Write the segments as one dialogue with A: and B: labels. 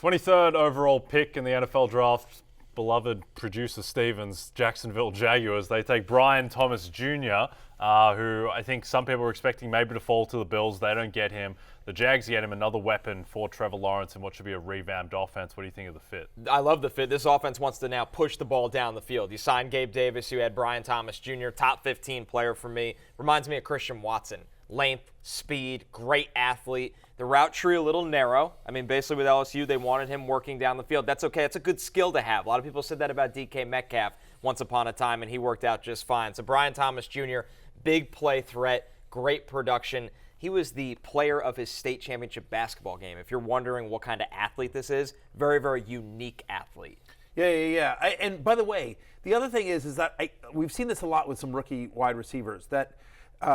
A: 23rd overall pick in the NFL draft, beloved producer Stevens, Jacksonville Jaguars. They take Brian Thomas Jr., who I think some people were expecting maybe to fall to the Bills. They don't get him. The Jags get him, another weapon for Trevor Lawrence in what should be a revamped offense. What do you think of the fit?
B: I love the fit. This offense wants to now push the ball down the field. You signed Gabe Davis. You had Brian Thomas Jr., top 15 player for me. Reminds me of Christian Watson. Length, speed, great athlete. The route tree a little narrow. I mean, basically with LSU, they wanted him working down the field. That's okay. It's a good skill to have. A lot of people said that about DK Metcalf once upon a time, and he worked out just fine. So Brian Thomas Jr., big play threat, great production. He was the player of his state championship basketball game. If you're wondering what kind of athlete this is, very, very unique athlete.
C: Yeah. And by the way, the other thing is that we've seen this a lot with some rookie wide receivers that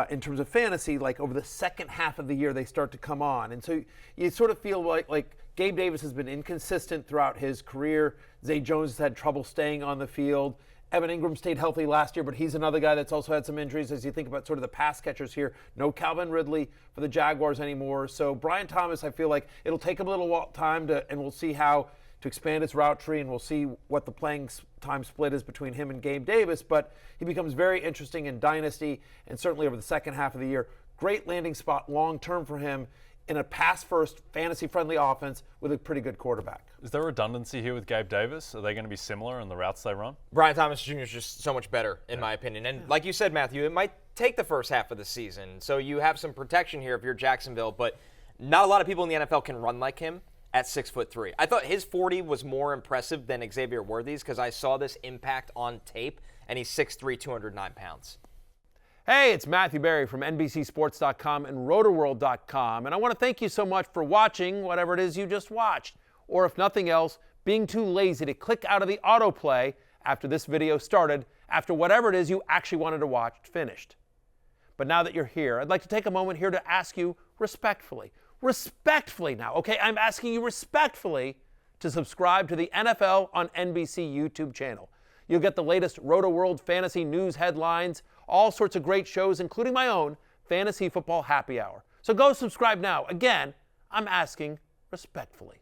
C: in terms of fantasy, like over the second half of the year, they start to come on. And so you sort of feel like Gabe Davis has been inconsistent throughout his career. Zay Jones has had trouble staying on the field. Evan Ingram stayed healthy last year, but he's another guy that's also had some injuries as you think about sort of the pass catchers here. No Calvin Ridley for the Jaguars anymore. So Brian Thomas, I feel like it'll take him a little time and we'll see how to expand his route tree, and we'll see what the playing time split is between him and Gabe Davis. But he becomes very interesting in Dynasty and certainly over the second half of the year. Great landing spot long-term for him in a pass-first, fantasy-friendly offense with a pretty good quarterback.
A: Is there redundancy here with Gabe Davis? Are they going to be similar in the routes they run?
B: Brian Thomas Jr. is just so much better, in my opinion. And like you said, Matthew, it might take the first half of the season. So you have some protection here if you're Jacksonville, but not a lot of people in the NFL can run like him at 6'3". I thought his 40 was more impressive than Xavier Worthy's because I saw this impact on tape, and he's 6'3", 209 pounds.
C: Hey, it's Matthew Berry from NBCSports.com and Rotoworld.com, and I want to thank you so much for watching whatever it is you just watched, or if nothing else, being too lazy to click out of the autoplay after this video started, after whatever it is you actually wanted to watch finished. But now that you're here, I'd like to take a moment here to ask you respectfully now, okay? I'm asking you respectfully to subscribe to the NFL on NBC YouTube channel. You'll get the latest Roto-World fantasy news headlines, all sorts of great shows, including my own Fantasy Football Happy Hour. So go subscribe now. Again, I'm asking respectfully.